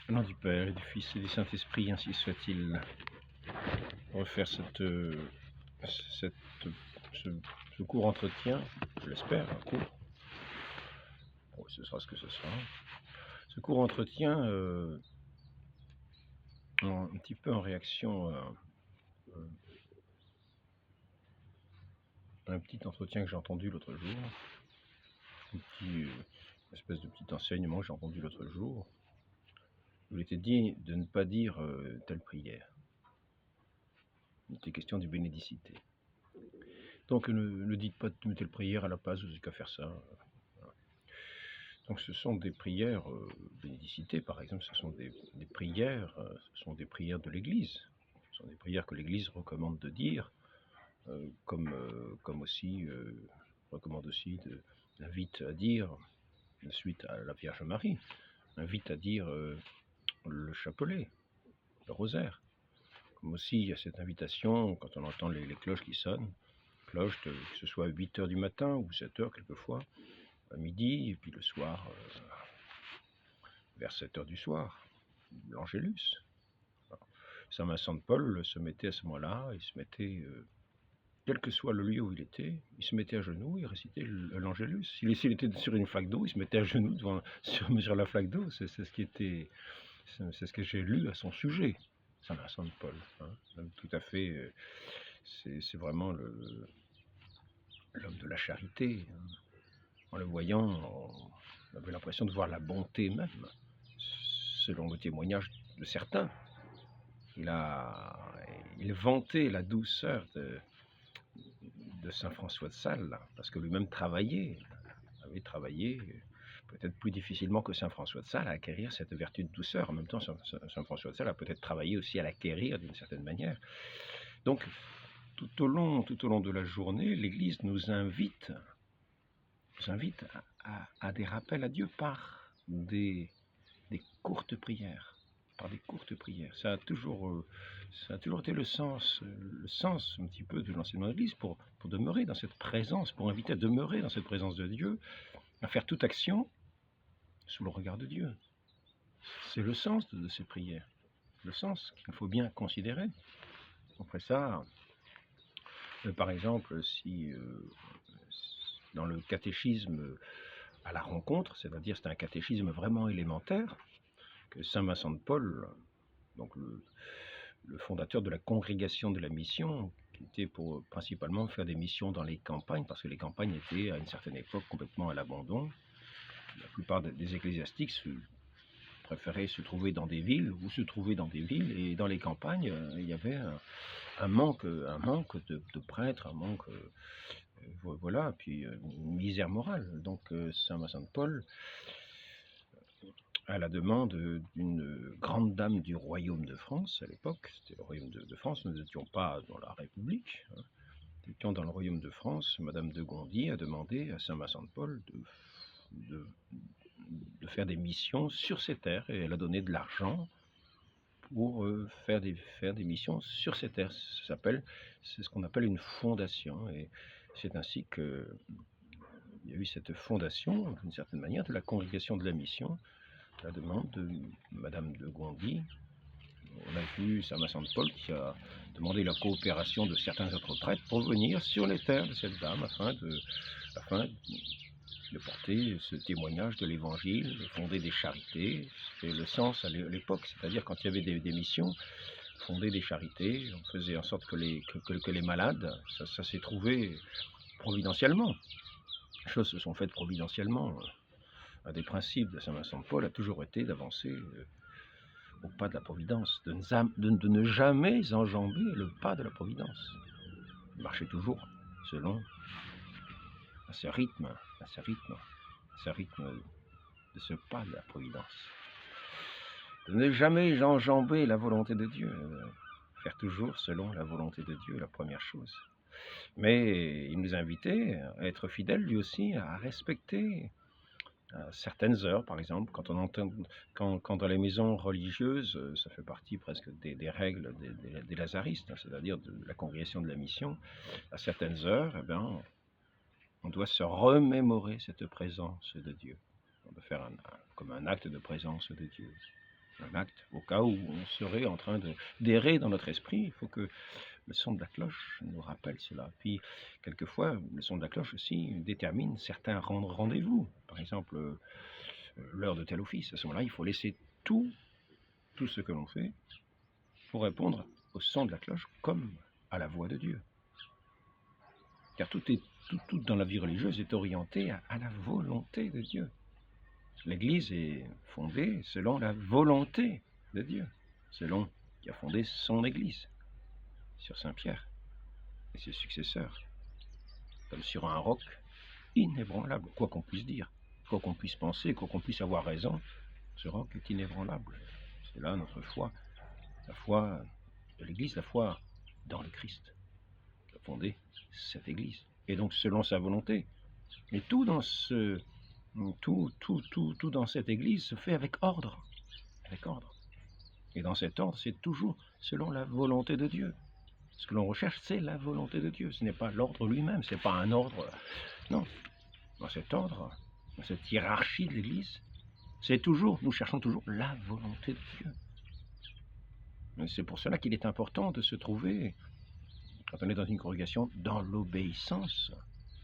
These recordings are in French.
Au nom du Père et du Fils et du Saint-Esprit, ainsi soit-il. On va faire cette- ce, ce court entretien, je l'espère, un court. Bon, ce sera ce que ce sera. Ce court entretien, un petit peu en réaction à un petit entretien que j'ai entendu l'autre jour, une espèce de petit enseignement que j'ai entendu l'autre jour, où il était dit de ne pas dire telle prière. Il était question du bénédicité. Donc ne dites pas de telle prière à la place, vous n'avez qu'à faire ça. Donc ce sont des prières bénédicité, par exemple, ce sont des prières, ce sont des prières de l'Église. Ce sont des prières que l'Église recommande de dire, comme aussi recommande aussi invite à dire, suite à la Vierge Marie, invite à dire le chapelet, le rosaire. Comme aussi il y a cette invitation, quand on entend les cloches qui sonnent, cloches, que ce soit à 8 h du matin ou 7 h quelquefois, à midi, et puis le soir, vers 7 h du soir, l'Angélus. Saint Vincent de Paul se mettait à ce moment-là, il se mettait, quel que soit le lieu où il était, il se mettait à genoux, il récitait l'Angélus. S'il était sur une flaque d'eau, il se mettait à genoux sur la flaque d'eau. C'est ce que j'ai lu à son sujet, Saint Vincent de Paul. Hein. Tout à fait, c'est vraiment l'homme de la charité. Hein. En le voyant, on avait l'impression de voir la bonté même, selon le témoignage de certains. Il vantait la douceur de saint François de Sales, parce que lui-même avait travaillé peut-être plus difficilement que saint François de Sales à acquérir cette vertu de douceur. En même temps, saint François de Sales a peut-être travaillé aussi à l'acquérir d'une certaine manière. Donc, tout au long de la journée, l'Église nous invite à des rappels à Dieu par des courtes prières. Par des courtes prières. Ça a toujours été le sens un petit peu de l'enseignement de l'Église pour demeurer dans cette présence, pour inviter à demeurer dans cette présence de Dieu, à faire toute action sous le regard de Dieu. C'est le sens de ces prières, le sens qu'il faut bien considérer. Après ça, par exemple, si dans le catéchisme à la rencontre, c'est-à-dire c'est un catéchisme vraiment élémentaire, que saint Vincent de Paul, donc le fondateur de la congrégation de la mission, qui était pour principalement faire des missions dans les campagnes, parce que les campagnes étaient à une certaine époque complètement à l'abandon. La plupart des ecclésiastiques préféraient se trouver dans des villes, et dans les campagnes, il y avait un manque de prêtres, un manque, voilà, puis une misère morale. Donc saint Vincent de Paul, à la demande d'une grande dame du royaume de France, à l'époque, c'était le royaume de France, nous n'étions pas dans la République, hein. Nous étions dans le royaume de France. Madame de Gondi a demandé à saint Vincent de Paul de faire des missions sur ces terres, et elle a donné de l'argent pour faire des missions sur ces terres. C'est ce qu'on appelle une fondation, et c'est ainsi que il y a eu cette fondation, d'une certaine manière, de la congrégation de la mission, à la demande de Madame de Gondi. On a vu saint Vincent de Paul qui a demandé la coopération de certains autres prêtres pour venir sur les terres de cette dame afin de porter ce témoignage de l'évangile, de fonder des charités. C'est le sens à l'époque, c'est-à-dire quand il y avait des missions, fonder des charités, on faisait en sorte que les malades, ça s'est trouvé providentiellement. Les choses se sont faites providentiellement. Un des principes de saint Vincent de Paul a toujours été d'avancer au pas de la providence, de ne jamais enjamber le pas de la providence. Marcher toujours selon ce rythme de ce pas de la providence. De ne jamais enjamber la volonté de Dieu, faire toujours selon la volonté de Dieu, la première chose. Mais il nous invitait à être fidèles, lui aussi, à respecter certaines heures, par exemple, quand dans les maisons religieuses, ça fait partie presque des règles des lazaristes, c'est-à-dire de la congrégation de la mission, à certaines heures, eh bien, on doit se remémorer cette présence de Dieu. On doit faire comme un acte de présence de Dieu. un acte, au cas où on serait en train d'errer dans notre esprit. Il faut que le son de la cloche nous rappelle cela. Puis, quelquefois, le son de la cloche aussi détermine certains rendez-vous. Par exemple, l'heure de tel office. À ce moment-là, il faut laisser tout ce que l'on fait pour répondre au son de la cloche comme à la voix de Dieu. Car tout dans la vie religieuse est orienté à la volonté de Dieu. L'Église est fondée selon la volonté de Dieu, selon qui a fondé son Église, sur Saint Pierre et ses successeurs, comme sur un roc inébranlable, quoi qu'on puisse dire, quoi qu'on puisse penser, quoi qu'on puisse avoir raison, ce roc est inébranlable. C'est là notre foi, la foi de l'Église, la foi dans le Christ, qui a fondé cette Église, et donc selon sa volonté. Et tout dans cette Église se fait avec ordre, Et dans cet ordre, c'est toujours selon la volonté de Dieu. Ce que l'on recherche, c'est la volonté de Dieu. Ce n'est pas l'ordre lui-même, ce n'est pas un ordre. Non. Dans cet ordre, dans cette hiérarchie de l'Église, nous cherchons toujours la volonté de Dieu. C'est pour cela qu'il est important de se trouver, quand on est dans une congrégation, dans l'obéissance.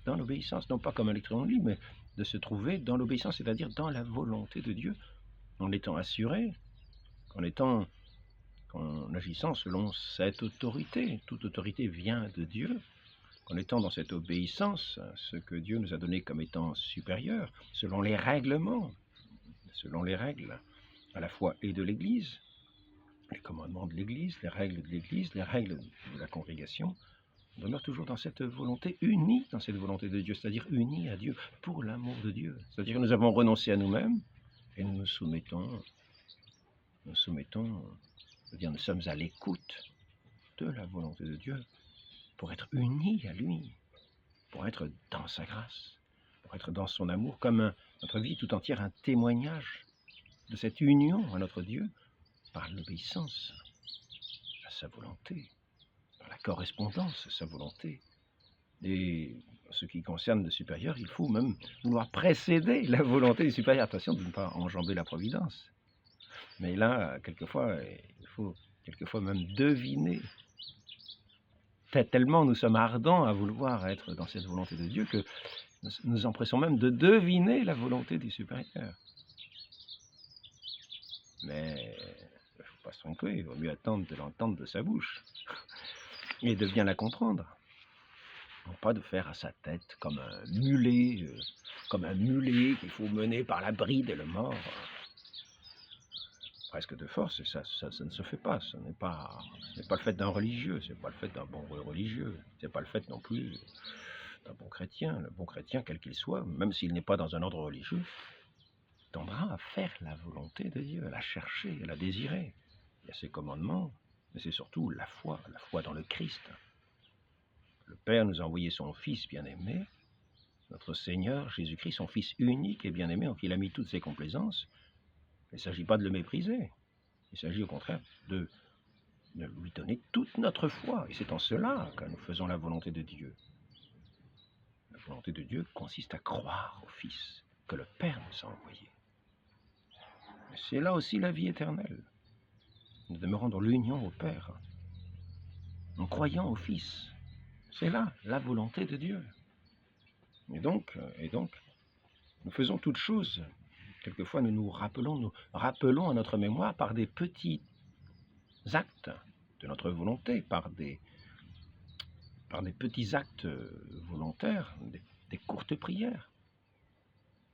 Dans l'obéissance, non pas comme un lecteur libre, mais de se trouver dans l'obéissance, c'est-à-dire dans la volonté de Dieu, en étant assuré, en agissant selon cette autorité. Toute autorité vient de Dieu, en étant dans cette obéissance, ce que Dieu nous a donné comme étant supérieur, selon les règlements, selon les règles, à la fois et de l'Église, les commandements de l'Église, les règles de l'Église, les règles de la congrégation, on demeure toujours dans cette volonté, unie dans cette volonté de Dieu, c'est-à-dire unie à Dieu pour l'amour de Dieu. C'est-à-dire que nous avons renoncé à nous-mêmes et nous soumettons, c'est-à-dire nous sommes à l'écoute de la volonté de Dieu pour être unis à lui, pour être dans sa grâce, pour être dans son amour, comme notre vie tout entière un témoignage de cette union à notre Dieu par l'obéissance à sa volonté, par la correspondance à sa volonté. Et en ce qui concerne le supérieur, il faut même vouloir précéder la volonté du supérieur. Attention de ne pas enjamber la providence. Mais là, quelquefois, il faut même deviner. Tellement nous sommes ardents à vouloir être dans cette volonté de Dieu que nous nous empressons même de deviner la volonté du supérieur. Mais il ne faut pas se tromper, il vaut mieux attendre de l'entendre de sa bouche et de bien la comprendre. Non pas de faire à sa tête comme un mulet qu'il faut mener par la bride et le mort, presque de force, et ça ne se fait pas. Ce n'est pas le fait d'un religieux, ce n'est pas le fait d'un bon religieux, ce n'est pas le fait non plus d'un bon chrétien. Le bon chrétien, quel qu'il soit, même s'il n'est pas dans un ordre religieux, tendra à faire la volonté de Dieu, à la chercher, à la désirer. Il y a ses commandements, mais c'est surtout la foi dans le Christ. Le Père nous a envoyé son Fils bien-aimé, notre Seigneur Jésus-Christ, son Fils unique et bien-aimé, en qui il a mis toutes ses complaisances. Il ne s'agit pas de le mépriser, il s'agit au contraire de lui donner toute notre foi. Et c'est en cela que nous faisons la volonté de Dieu. La volonté de Dieu consiste à croire au Fils que le Père nous a envoyé. C'est là aussi la vie éternelle. Nous demeurons dans l'union au Père, en croyant au Fils. C'est là la volonté de Dieu. Et donc, nous faisons toutes choses. Quelquefois, nous rappelons à notre mémoire par des petits actes de notre volonté, par des petits actes volontaires, des courtes prières,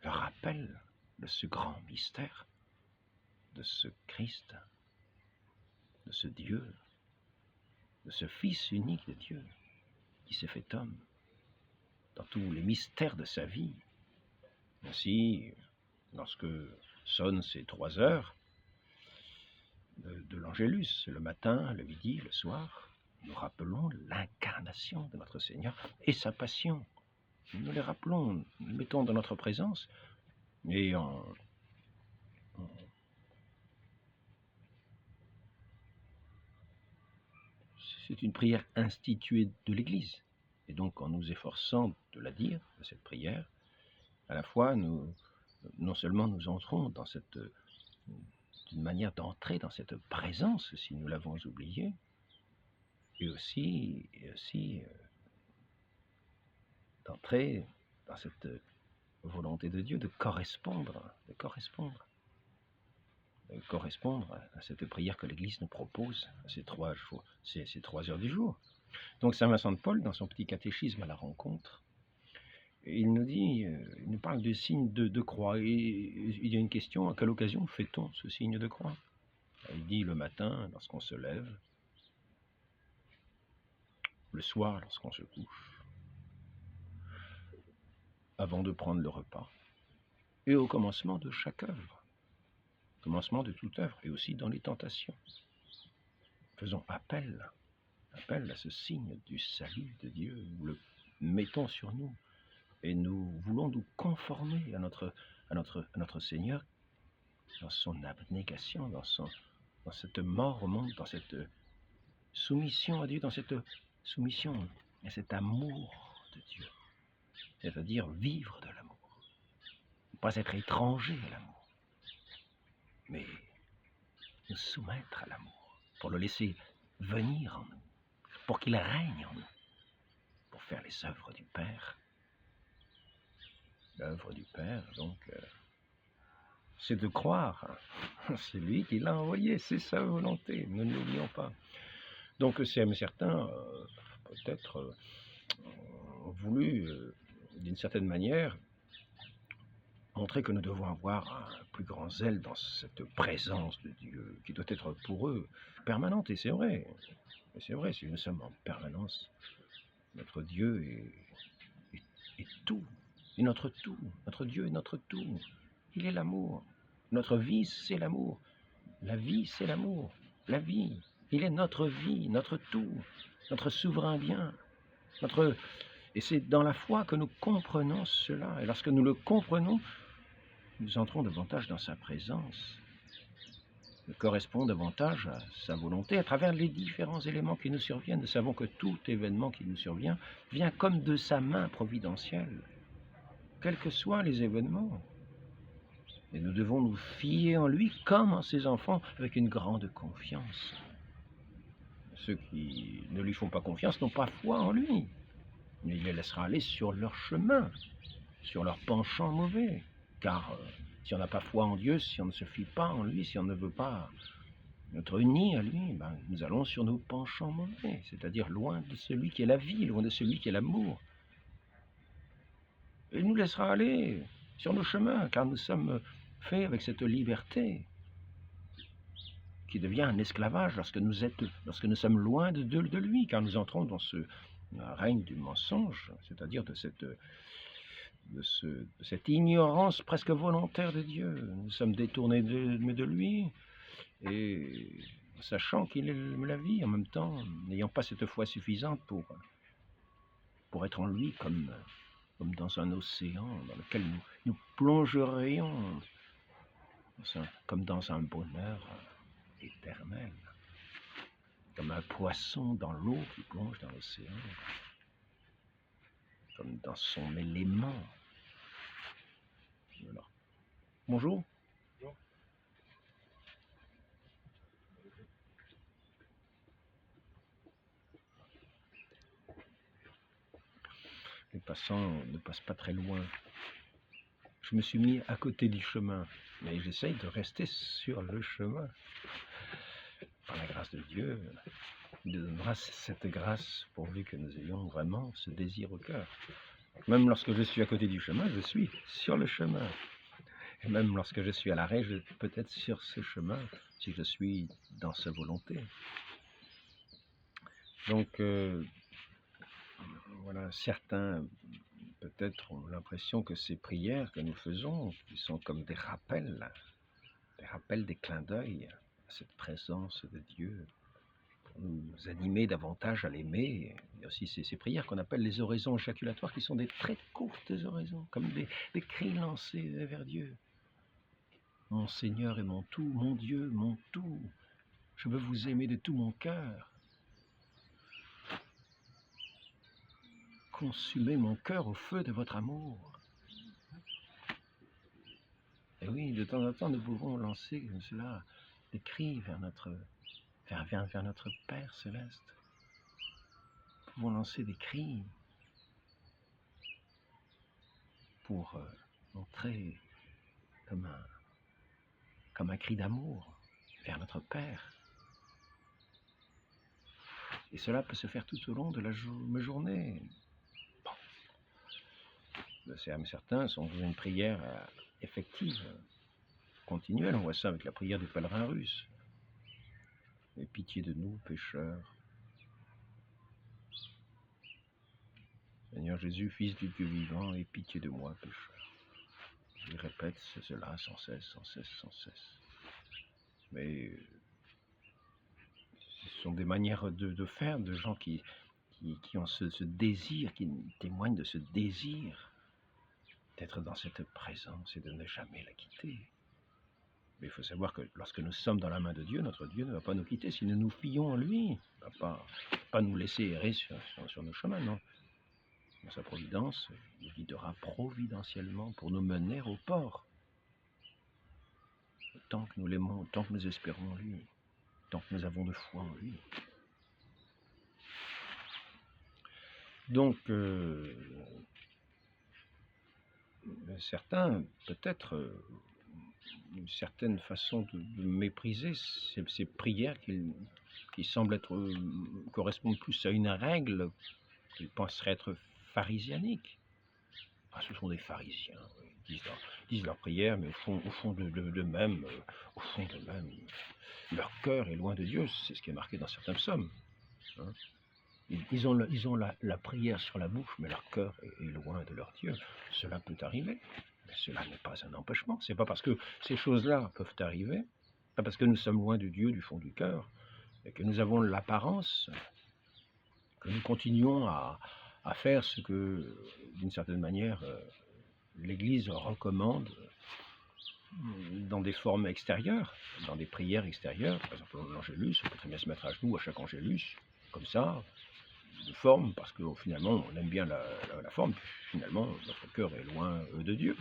le rappel de ce grand mystère, de ce Christ, de ce Dieu, de ce Fils unique de Dieu, qui s'est fait homme, dans tous les mystères de sa vie. Ainsi, lorsque sonnent ces 3 heures de l'Angélus, le matin, le midi, le soir, nous rappelons l'incarnation de notre Seigneur et sa passion. Nous les rappelons, nous les mettons dans notre présence, et c'est une prière instituée de l'Église. Et donc, en nous efforçant de la dire, de cette prière, à la fois, non seulement nous entrons dans une manière d'entrer dans cette présence si nous l'avons oublié, et aussi d'entrer dans cette volonté de Dieu de correspondre à cette prière que l'Église nous propose, à ces 3 heures du jour. Donc Saint Vincent de Paul, dans son petit catéchisme à la rencontre, il nous parle du signe de croix, et il y a une question: à quelle occasion fait-on ce signe de croix? Il dit le matin lorsqu'on se lève, le soir lorsqu'on se couche, avant de prendre le repas, et au commencement de chaque œuvre, commencement de toute œuvre, et aussi dans les tentations. Faisons appel à ce signe du salut de Dieu, nous le mettons sur nous, et nous voulons nous conformer à notre Seigneur dans son abnégation, dans cette mort au monde, dans cette soumission à Dieu, dans cette soumission à cet amour de Dieu, c'est-à-dire vivre de l'amour, ne pas être étranger à l'amour, mais nous soumettre à l'amour, pour le laisser venir en nous, pour qu'il règne en nous, pour faire les œuvres du Père. L'œuvre du Père, donc, c'est de croire. C'est lui qui l'a envoyé, c'est sa volonté, ne l'oublions pas. Donc certains, peut-être, ont voulu, d'une certaine manière, montrer que nous devons avoir un plus grand zèle dans cette présence de Dieu, qui doit être pour eux permanente, et c'est vrai. Et c'est vrai, si nous sommes en permanence, notre Dieu est tout, est notre tout, notre Dieu est notre tout, il est l'amour. Notre vie, c'est l'amour. La vie, c'est l'amour. La vie, il est notre vie, notre tout, notre souverain bien. Et c'est dans la foi que nous comprenons cela. Et lorsque nous le comprenons, nous entrons davantage dans sa présence. Nous correspondons davantage à sa volonté à travers les différents éléments qui nous surviennent. Nous savons que tout événement qui nous survient vient comme de sa main providentielle, quels que soient les événements. Et nous devons nous fier en lui comme en ses enfants, avec une grande confiance. Ceux qui ne lui font pas confiance n'ont pas foi en lui, mais il les laissera aller sur leur chemin, sur leur penchant mauvais. Car si on n'a pas foi en Dieu, si on ne se fie pas en lui, si on ne veut pas être unis à lui, nous allons sur nos penchants mauvais, c'est-à-dire loin de celui qui est la vie, loin de celui qui est l'amour. Et il nous laissera aller sur nos chemins, car nous sommes faits avec cette liberté qui devient un esclavage lorsque nous sommes loin de lui, car nous entrons dans ce règne du mensonge, c'est-à-dire de cette ignorance presque volontaire de Dieu. Nous sommes détournés de lui, et sachant qu'il est la vie, en même temps, n'ayant pas cette foi suffisante pour être en lui comme dans un océan dans lequel nous plongerions comme dans un bonheur éternel, comme un poisson dans l'eau qui plonge dans l'océan, comme dans son élément. Voilà. Bonjour. Bonjour. Les passants ne passent pas très loin. Je me suis mis à côté du chemin, mais j'essaye de rester sur le chemin. Par la grâce de Dieu, il nous donnera cette grâce pourvu que nous ayons vraiment ce désir au cœur. Même lorsque je suis à côté du chemin, je suis sur le chemin. Et même lorsque je suis à l'arrêt, je peux être sur ce chemin si je suis dans sa volonté. Donc, voilà, certains peut-être ont l'impression que ces prières que nous faisons, qui sont comme des rappels, des clins d'œil à cette présence de Dieu, pour nous animer davantage à l'aimer. Il y a aussi ces prières qu'on appelle les oraisons éjaculatoires, qui sont des très courtes oraisons, comme des cris lancés vers Dieu. Mon Seigneur et mon tout, mon Dieu, mon tout, je veux vous aimer de tout mon cœur. Consumez mon cœur au feu de votre amour. Et oui, de temps en temps, nous pouvons lancer comme cela des cris vers notre Père céleste. Nous pouvons lancer des cris pour entrer comme un cri d'amour vers notre Père. Et cela peut se faire tout au long de la journée. Bon. Certains sont dans une prière effective, continuelle. On voit ça avec la prière des pèlerins russes. Aie pitié de nous, pécheurs. Seigneur Jésus, Fils du Dieu vivant, aie pitié de moi, pécheur. Ils répètent cela sans cesse, sans cesse, sans cesse. Mais ce sont des manières de faire de gens qui ont ce désir, qui témoignent de ce désir d'être dans cette présence et de ne jamais la quitter. Mais il faut savoir que lorsque nous sommes dans la main de Dieu, notre Dieu ne va pas nous quitter. Si nous nous fions en lui, il ne va pas nous laisser errer sur nos chemins, non. Dans sa providence, il guidera providentiellement pour nous mener au port. Tant que nous l'aimons, tant que nous espérons en lui, tant que nous avons de foi en lui. Donc, certains, peut-être, une certaine façon de mépriser ces prières qui semblent correspondent plus à une règle qu'ils penseraient être pharisianiques. Ah, ce sont des pharisiens, ils disent leurs prières, mais au fond d'eux-mêmes, leur cœur est loin de Dieu, c'est ce qui est marqué dans certains psaumes. Hein. Ils ont la prière sur la bouche, mais leur cœur est loin de leur Dieu. Cela peut arriver, mais cela n'est pas un empêchement. C'est pas parce que ces choses-là peuvent arriver, pas parce que nous sommes loin de Dieu du fond du cœur, et que nous avons l'apparence, que nous continuons à faire ce que, d'une certaine manière, l'Église recommande dans des formes extérieures, dans des prières extérieures. Par exemple, l'Angélus, on peut très bien se mettre à genoux à chaque Angélus, comme ça, de forme, parce que finalement on aime bien la forme, puis finalement notre cœur est loin de Dieu.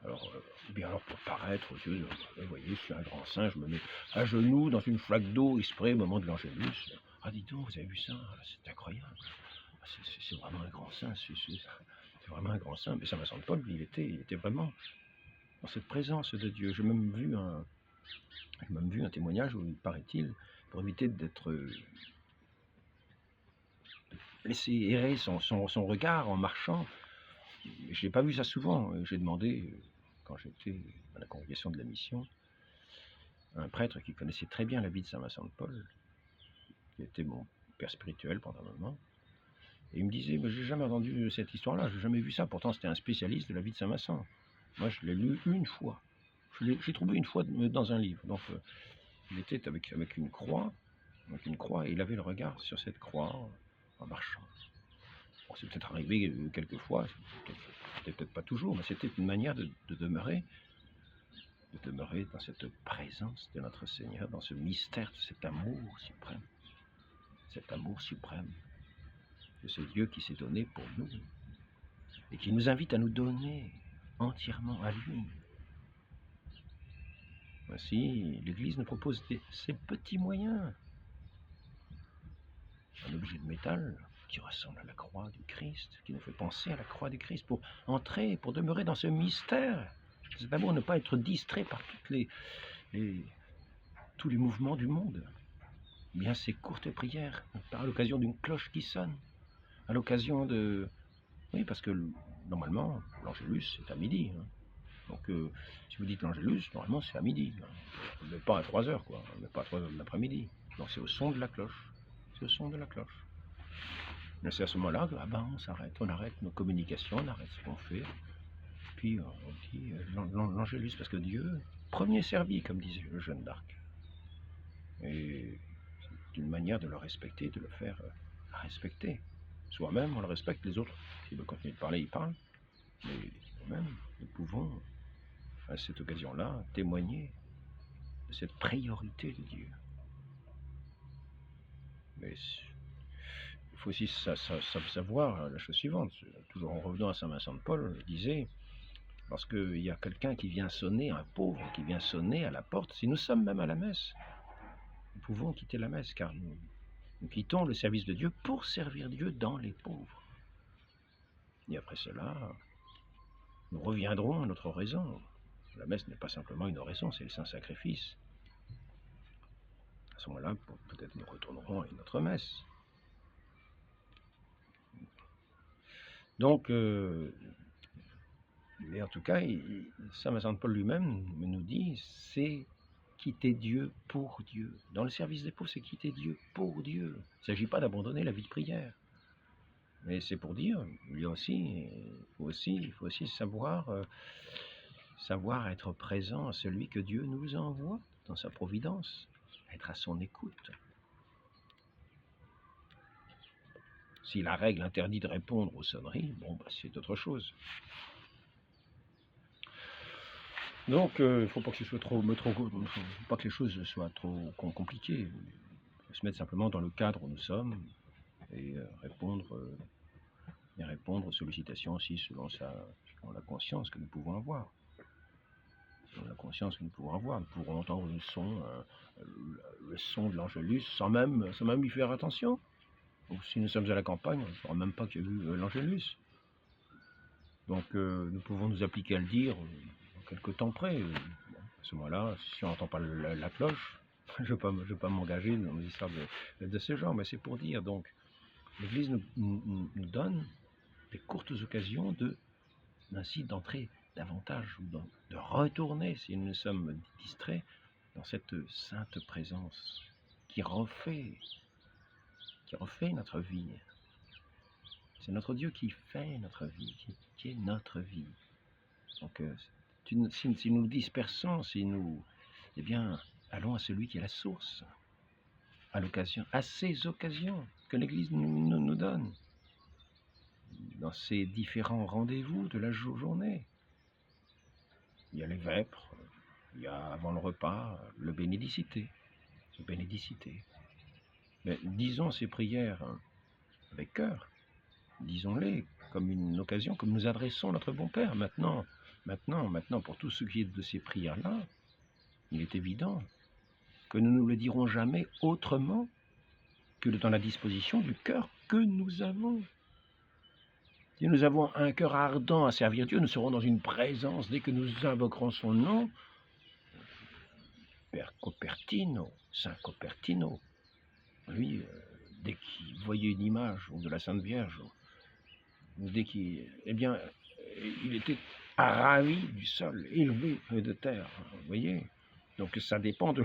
Alors, bien alors pour paraître aux yeux, vous voyez, je suis un grand saint, je me mets à genoux dans une flaque d'eau exprès au moment de l'Angélus. Ah, dis donc, vous avez vu ça? C'est incroyable. C'est vraiment un grand saint, c'est vraiment un grand saint. Mais Saint Vincent de Paul, il était vraiment dans cette présence de Dieu. J'ai même vu un témoignage où, paraît-il, pour éviter d'être laisser errer son regard en marchant. Je n'ai pas vu ça souvent. J'ai demandé, quand j'étais à la congrégation de la mission, à un prêtre qui connaissait très bien la vie de Saint Vincent de Paul, qui était mon père spirituel pendant un moment, et il me disait, mais j'ai jamais entendu cette histoire-là, j'ai jamais vu ça, pourtant c'était un spécialiste de la vie de Saint Vincent. Moi je l'ai lu une fois, j'ai trouvé une fois dans un livre, donc il était avec une croix, et il avait le regard sur cette croix en marchant. Bon, c'est peut-être arrivé quelques fois, c'était peut-être pas toujours, mais c'était une manière de demeurer dans cette présence de notre Seigneur, dans ce mystère de cet amour suprême de ce Dieu qui s'est donné pour nous et qui nous invite à nous donner entièrement à lui. Ainsi, l'Église nous propose ces petits moyens. Un objet de métal qui ressemble à la croix du Christ, qui nous fait penser à la croix du Christ pour entrer, pour demeurer dans ce mystère. C'est d'abord ne pas être distrait par tous les mouvements du monde. Bien ces courtes prières, à l'occasion d'une cloche qui sonne, à l'occasion de... Oui, parce que normalement, l'Angélus, c'est à midi. Hein. Donc, si vous dites l'Angélus, normalement, c'est à midi. Hein. Mais pas à 3 heures, quoi. Mais pas à 3 heures de l'après-midi. Donc, c'est au son de la cloche. C'est au son de la cloche. Mais c'est à ce moment-là que, on arrête nos communications, on arrête ce qu'on fait. Puis, on dit l'Angélus, parce que Dieu, premier servi, comme disait le jeune d'Arc. Et c'est une manière de le respecter, de le faire respecter. Soi-même, on le respecte, les autres, s'ils veulent continuer de parler, ils parlent. Mais nous-mêmes, nous pouvons, à cette occasion-là, témoigner de cette priorité de Dieu. Mais il faut aussi savoir la chose suivante. Toujours en revenant à Saint Vincent de Paul, il disait, lorsqu'il y a quelqu'un qui vient sonner, un pauvre qui vient sonner à la porte, si nous sommes même à la messe, nous pouvons quitter la messe, car nous quittons le service de Dieu pour servir Dieu dans les pauvres. Et après cela, nous reviendrons à notre oraison. La messe n'est pas simplement une oraison, c'est le Saint-Sacrifice. À ce moment-là, peut-être nous retournerons à une autre messe. Donc, et en tout cas, Saint Paul lui-même nous dit, c'est quitter Dieu pour Dieu. Dans le service des pauvres, c'est quitter Dieu pour Dieu. Il ne s'agit pas d'abandonner la vie de prière. Mais c'est pour dire, il faut aussi savoir être présent à celui que Dieu nous envoie dans sa providence, être à son écoute. Si la règle interdit de répondre aux sonneries, bon, c'est autre chose. Donc, il ne faut pas que ce soit pas que les choses soient trop compliquées. Il faut se mettre simplement dans le cadre où nous sommes et répondre aux sollicitations aussi selon la conscience que nous pouvons avoir. Selon la conscience que nous pouvons avoir. Nous pourrons entendre le son de l'Angélus sans même y faire attention. Donc, si nous sommes à la campagne, on ne saura même pas qu'il y a eu l'Angélus. Donc, nous pouvons nous appliquer à le dire quelque temps près. À ce moment-là, si on n'entend pas la cloche, je ne vais pas m'engager dans des histoires de ce genre, mais c'est pour dire. Donc, l'Église nous donne des courtes occasions ainsi d'entrer davantage, ou de retourner, si nous sommes distraits, dans cette sainte présence qui refait notre vie. C'est notre Dieu qui fait notre vie, qui est notre vie. Donc, si nous nous dispersons, eh bien, allons à celui qui est la source, à ces occasions que l'Église nous donne, dans ces différents rendez-vous de la journée. Il y a les vêpres, il y a avant le repas, le bénédicité. Mais disons ces prières avec cœur, disons-les comme une occasion, comme nous adressons notre bon Père. Maintenant, pour tout ce qui est de ces prières-là, il est évident que nous ne le dirons jamais autrement que dans la disposition du cœur que nous avons. Si nous avons un cœur ardent à servir Dieu, nous serons dans une présence dès que nous invoquerons son nom. Père Copertino, Saint Copertino, lui, dès qu'il voyait une image de la Sainte Vierge, il était ravi du sol, élevé de terre, vous voyez. Donc ça dépend de...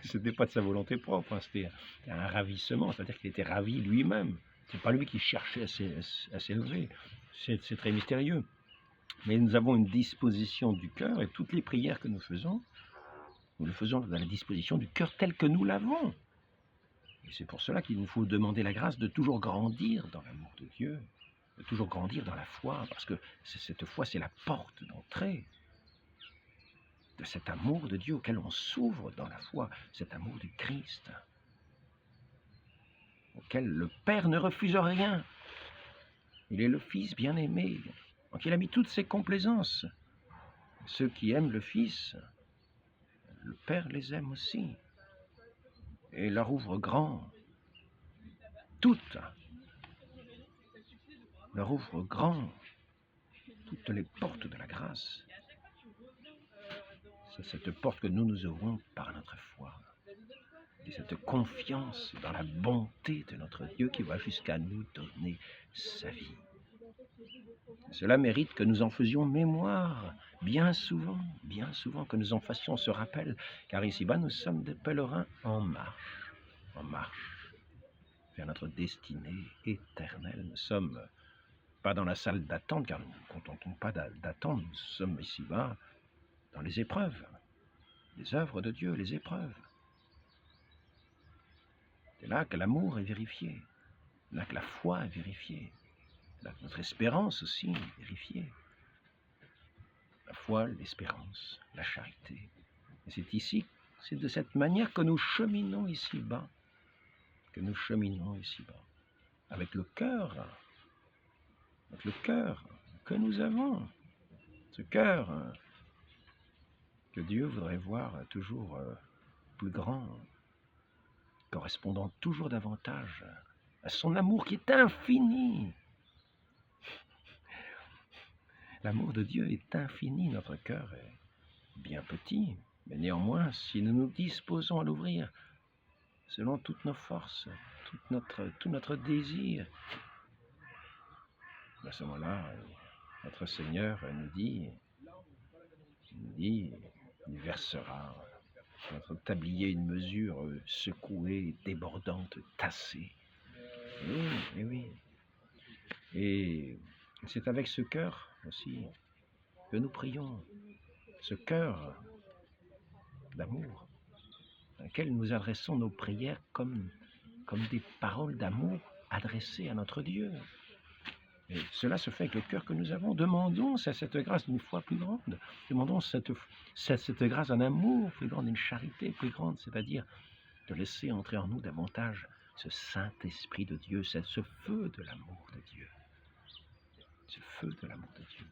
C'était pas de sa volonté propre, hein, c'était un ravissement, c'est-à-dire qu'il était ravi lui-même. C'est pas lui qui cherchait à s'élever. C'est très mystérieux. Mais nous avons une disposition du cœur, et toutes les prières que nous le faisons dans la disposition du cœur tel que nous l'avons. Et c'est pour cela qu'il nous faut demander la grâce de toujours grandir dans l'amour de Dieu, de toujours grandir dans la foi, parce que cette foi, c'est la porte d'entrée de cet amour de Dieu auquel on s'ouvre dans la foi, cet amour du Christ, auquel le Père ne refuse rien. Il est le Fils bien-aimé, donc il a mis toutes ses complaisances. Ceux qui aiment le Fils, le Père les aime aussi, et leur ouvre grand, toutes les portes de la grâce. C'est cette porte que nous ouvrons par notre foi. Et cette confiance dans la bonté de notre Dieu qui va jusqu'à nous donner sa vie. Cela mérite que nous en faisions mémoire, bien souvent, que nous en fassions ce rappel, car ici-bas, nous sommes des pèlerins en marche, vers notre destinée éternelle. Nous ne sommes pas dans la salle d'attente, car nous ne nous contentons pas d'attendre, nous sommes ici-bas dans les épreuves, les œuvres de Dieu, les épreuves. C'est là que l'amour est vérifié, là que la foi est vérifiée, là que notre espérance aussi est vérifiée. La foi, l'espérance, la charité. Et c'est de cette manière que nous cheminons ici-bas, avec le cœur que nous avons. ce cœur que Dieu voudrait voir toujours plus grand, correspondant toujours davantage à son amour qui est infini. L'amour de Dieu est infini, notre cœur est bien petit, mais néanmoins, si nous nous disposons à l'ouvrir, selon toutes nos forces, tout notre désir, à ce moment-là, notre Seigneur il versera sur notre tablier une mesure secouée, débordante, tassée. Oui, et oui. Et c'est avec ce cœur aussi que nous prions, ce cœur d'amour, dans lequel nous adressons nos prières comme des paroles d'amour adressées à notre Dieu. Et cela se fait avec le cœur que nous avons. Demandons cette grâce d'une foi plus grande. Demandons cette grâce d'un amour plus grand, d'une charité plus grande, c'est-à-dire de laisser entrer en nous davantage ce Saint-Esprit de Dieu, ce feu de l'amour de Dieu. Ce feu de l'amour de Dieu.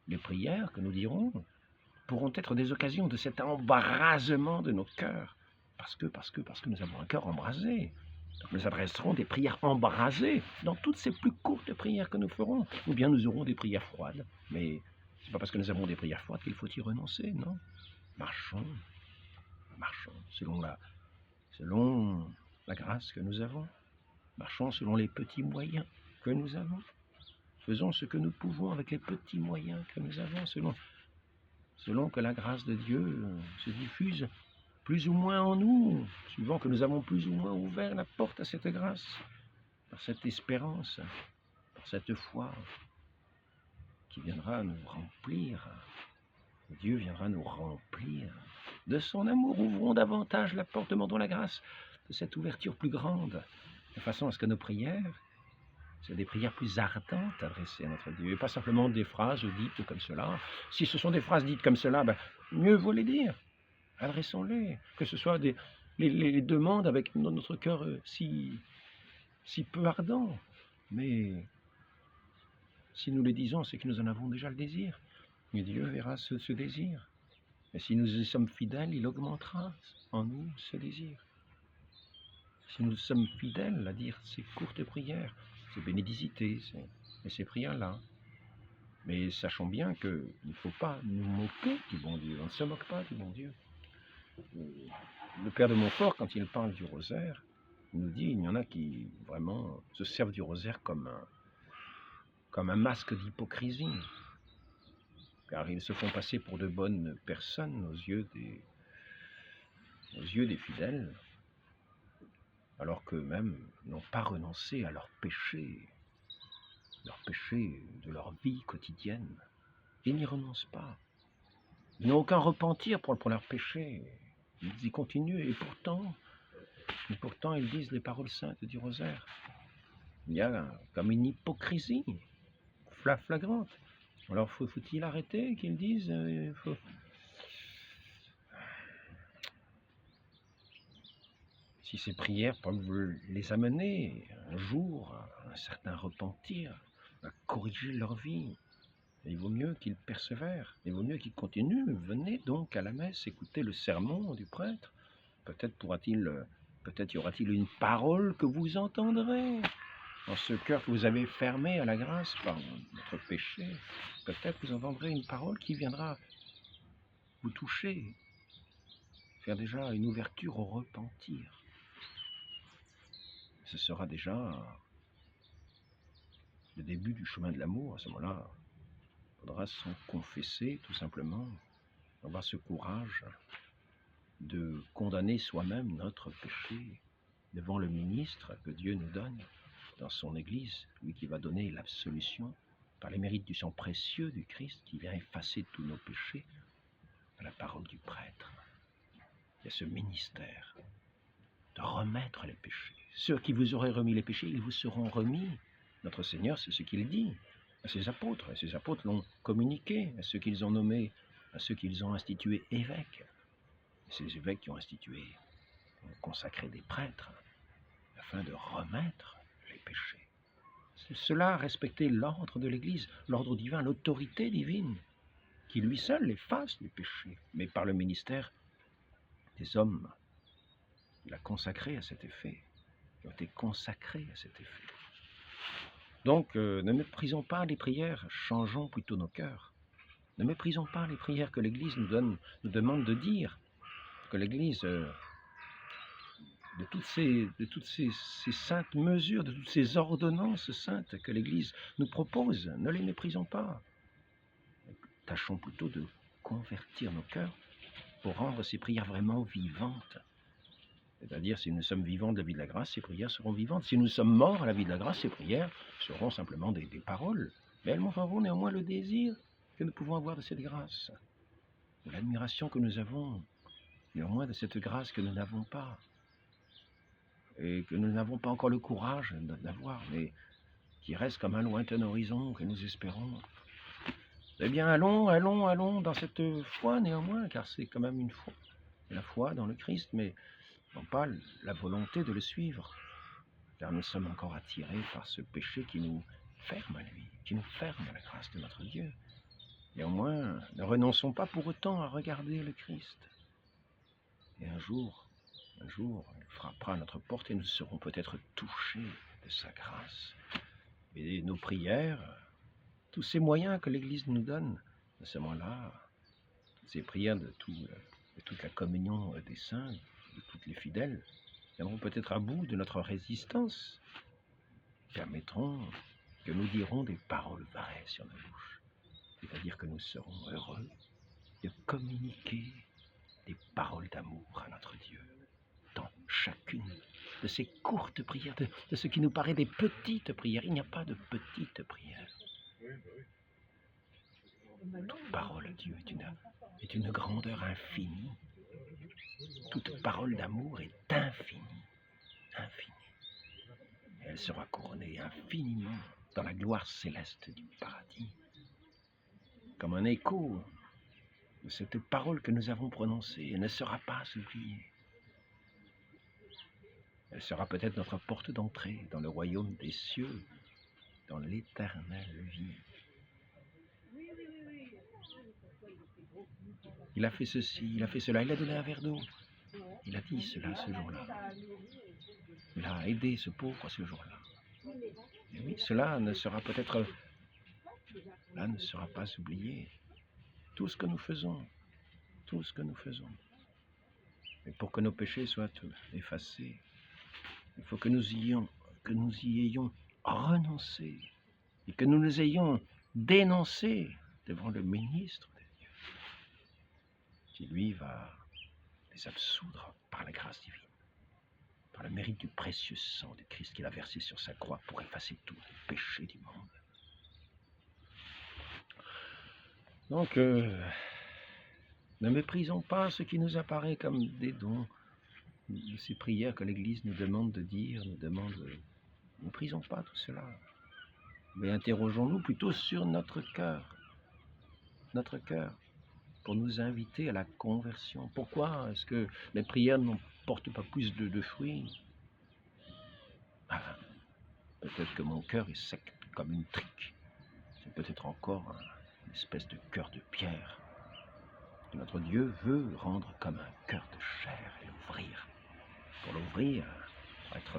Les prières que nous dirons pourront être des occasions de cet embrasement de nos cœurs, parce que nous avons un cœur embrasé. Donc nous adresserons des prières embrasées dans toutes ces plus courtes prières que nous ferons, ou bien nous aurons des prières froides, mais c'est pas parce que nous avons des prières froides qu'il faut y renoncer, non. Marchons selon la grâce que nous avons, marchons selon les petits moyens que nous avons, faisons ce que nous pouvons avec les petits moyens que nous avons, selon que la grâce de Dieu se diffuse plus ou moins en nous, suivant que nous avons plus ou moins ouvert la porte à cette grâce, par cette espérance, par cette foi qui viendra nous remplir. Dieu viendra nous remplir de son amour. Ouvrons davantage la porte, demandons la grâce de cette ouverture plus grande, de façon à ce que nos prières soient des prières plus ardentes adressées à notre Dieu, et pas simplement des phrases dites comme cela. Si ce sont des phrases dites comme cela, mieux vaut les dire. Adressons-les, que ce soit les demandes avec notre cœur si peu ardent. Mais si nous les disons, c'est que nous en avons déjà le désir. Et Dieu verra ce désir. Et si nous y sommes fidèles, il augmentera en nous ce désir. Si nous sommes fidèles à dire ces courtes prières, ces bénédicités, ces prières-là. Mais sachons bien qu'il ne faut pas nous moquer du bon Dieu. On ne se moque pas du bon Dieu. Le Père de Montfort, quand il parle du rosaire, il nous dit il y en a qui vraiment se servent du rosaire comme un masque d'hypocrisie, car ils se font passer pour de bonnes personnes aux yeux des fidèles, alors qu'eux-mêmes n'ont pas renoncé à leur péché de leur vie quotidienne. Ils n'y renoncent pas. Ils n'ont aucun repentir pour leur péché. Ils y continuent et pourtant ils disent les paroles saintes du rosaire. Il y a comme une hypocrisie flagrante. Alors faut-il arrêter qu'ils disent Si ces prières peuvent les amener un jour à un certain repentir, à corriger leur vie, il vaut mieux qu'ils persévèrent, il vaut mieux qu'ils continuent. Venez donc à la messe, écoutez le sermon du prêtre. Peut-être y aura-t-il une parole que vous entendrez dans ce cœur que vous avez fermé à la grâce par votre péché. Peut-être vous entendrez une parole qui viendra vous toucher, faire déjà une ouverture au repentir. Ce sera déjà le début du chemin de l'amour. À ce moment-là, il faudra s'en confesser tout simplement, avoir ce courage de condamner soi-même notre péché devant le ministre que Dieu nous donne dans son Église, lui qui va donner l'absolution par les mérites du sang précieux du Christ qui vient effacer tous nos péchés à la parole du prêtre. Il y a ce ministère de remettre les péchés. Ceux qui vous auraient remis les péchés, ils vous seront remis. Notre Seigneur, c'est ce qu'il dit à ses apôtres. Et ses apôtres l'ont communiqué à ceux qu'ils ont nommés, à ceux qu'ils ont institués évêques. Et ces évêques qui ont consacré des prêtres afin de remettre les péchés. C'est cela, respecter l'ordre de l'Église, l'ordre divin, l'autorité divine. qui lui seul efface les péchés, mais par le ministère des hommes, il a consacré à cet effet, qui ont été consacrés à cet effet. Donc, ne méprisons pas les prières, changeons plutôt nos cœurs. Ne méprisons pas les prières que l'Église nous demande de dire, que l'Église, de toutes ces saintes mesures, de toutes ces ordonnances saintes que l'Église nous propose, ne les méprisons pas. Tâchons plutôt de convertir nos cœurs pour rendre ces prières vraiment vivantes. C'est-à-dire, si nous sommes vivants de la vie de la grâce, ces prières seront vivantes. Si nous sommes morts à la vie de la grâce, ces prières seront simplement des paroles. Mais elles montreront néanmoins le désir que nous pouvons avoir de cette grâce, de l'admiration que nous avons, néanmoins de cette grâce que nous n'avons pas, et que nous n'avons pas encore le courage d'avoir, mais qui reste comme un lointain horizon que nous espérons. Eh bien, allons dans cette foi néanmoins, car c'est quand même une foi, la foi dans le Christ, mais non pas la volonté de le suivre, car nous sommes encore attirés par ce péché qui nous ferme à lui, qui nous ferme à la grâce de notre Dieu. Néanmoins, ne renonçons pas pour autant à regarder le Christ. Et un jour, il frappera à notre porte et nous serons peut-être touchés de sa grâce. Et nos prières, tous ces moyens que l'Église nous donne, à ce moment-là, ces prières de toute la communion des saints, de tous les fidèles, viendront peut-être à bout de notre résistance, permettront que nous dirons des paroles vraies sur nos bouches. C'est-à-dire que nous serons heureux de communiquer des paroles d'amour à notre Dieu dans chacune de ces courtes prières, de ce qui nous paraît des petites prières. Il n'y a pas de petites prières. Toute parole à Dieu est une grandeur infinie. Toute parole d'amour est infinie. Infinie. Et elle sera couronnée infiniment dans la gloire céleste du paradis. Comme un écho de cette parole que nous avons prononcée, elle ne sera pas oubliée. Elle sera peut-être notre porte d'entrée dans le royaume des cieux, dans l'éternelle vie. Il a fait ceci, il a fait cela, il a donné un verre d'eau. Il a dit cela ce jour-là. Il a aidé ce pauvre ce jour-là. Et oui, cela ne sera peut-être, là ne sera pas oublié. Tout ce que nous faisons, tout ce que nous faisons. Et pour que nos péchés soient effacés, il faut que nous y ayons renoncé et que nous les ayons dénoncés devant le ministre de Dieu, qui lui va les absoudre par la grâce divine, par le mérite du précieux sang de Christ qu'il a versé sur sa croix pour effacer tous les péchés du monde. Donc, ne méprisons pas ce qui nous apparaît comme des dons, ces prières que l'Église nous demande de dire, ne méprisons pas tout cela. Mais interrogeons-nous plutôt sur notre cœur, pour nous inviter à la conversion. Pourquoi est-ce que les prières n'emportent pas plus de fruits? Peut-être que mon cœur est sec comme une trique. C'est peut-être encore une espèce de cœur de pierre que notre Dieu veut rendre comme un cœur de chair et l'ouvrir. Pour l'ouvrir, pour être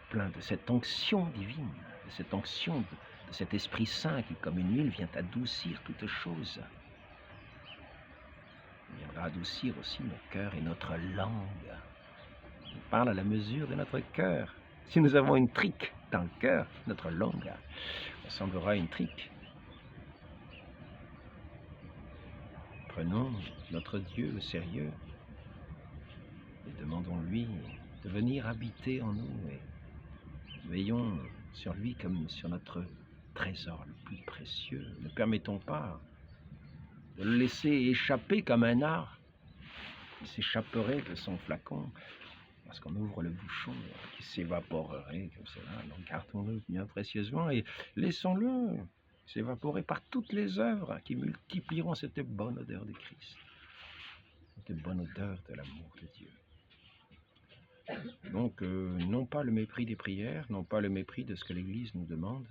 plein de cette onction divine, de cette onction de cet Esprit Saint qui, comme une huile, vient adoucir toutes choses. Il viendra adoucir aussi nos cœurs et notre langue. Il parle à la mesure de notre cœur. Si nous avons une trique dans le cœur, notre langue ressemblera à une trique. Prenons notre Dieu au sérieux et demandons-lui de venir habiter en nous et veillons sur lui comme sur notre trésor le plus précieux. Ne permettons pas de le laisser échapper comme un art qui s'échapperait de son flacon lorsqu'on ouvre le bouchon, qui s'évaporerait comme cela. Donc gardons-le bien précieusement et laissons-le s'évaporer par toutes les œuvres qui multiplieront cette bonne odeur de Christ, cette bonne odeur de l'amour de Dieu. Donc, non pas le mépris des prières, non pas le mépris de ce que l'Église nous demande,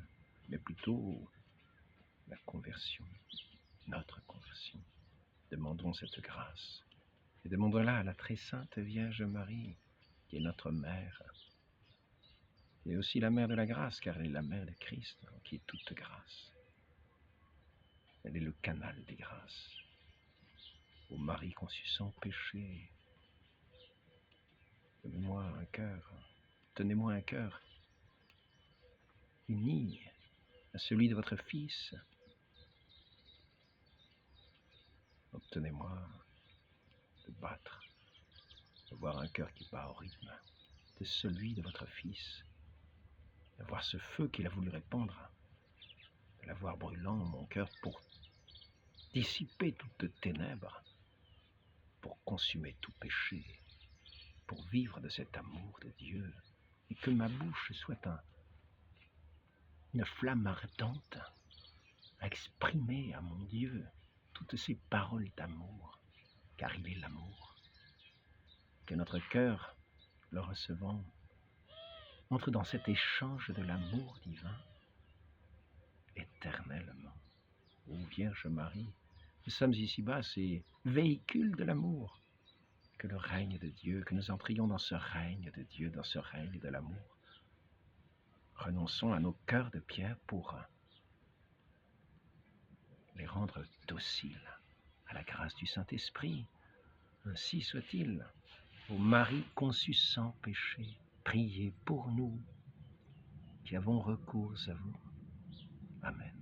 mais plutôt la conversion, notre conversion. Demandons cette grâce. Et demandons-la à la très sainte Vierge Marie, qui est notre mère, et aussi la mère de la grâce, car elle est la mère de Christ, qui est toute grâce. Elle est le canal des grâces. Ô Marie conçue sans péché, tenez-moi un cœur uni à celui de votre Fils. Obtenez-moi de battre, d'avoir un cœur qui bat au rythme de celui de votre Fils, d'avoir ce feu qu'il a voulu répandre, de l'avoir brûlant en mon cœur pour dissiper toutes ténèbres, pour consumer tout péché, pour vivre de cet amour de Dieu, et que ma bouche soit une flamme ardente à exprimer à mon Dieu toutes ces paroles d'amour, car il est l'amour. Que notre cœur, le recevant, entre dans cet échange de l'amour divin éternellement. Ô Vierge Marie, nous sommes ici-bas ces véhicules de l'amour. Que le règne de Dieu, que nous entrions dans ce règne de Dieu, dans ce règne de l'amour. Renonçons à nos cœurs de pierre pour les rendre dociles à la grâce du Saint-Esprit. Ainsi soit-il. Ô Marie conçue sans péché, priez pour nous qui avons recours à vous. Amen.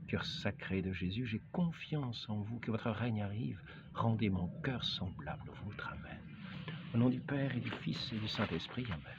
Cœur sacré de Jésus, j'ai confiance en vous, que votre règne arrive. Rendez mon cœur semblable au vôtre. Amen. Au nom du Père et du Fils et du Saint-Esprit. Amen.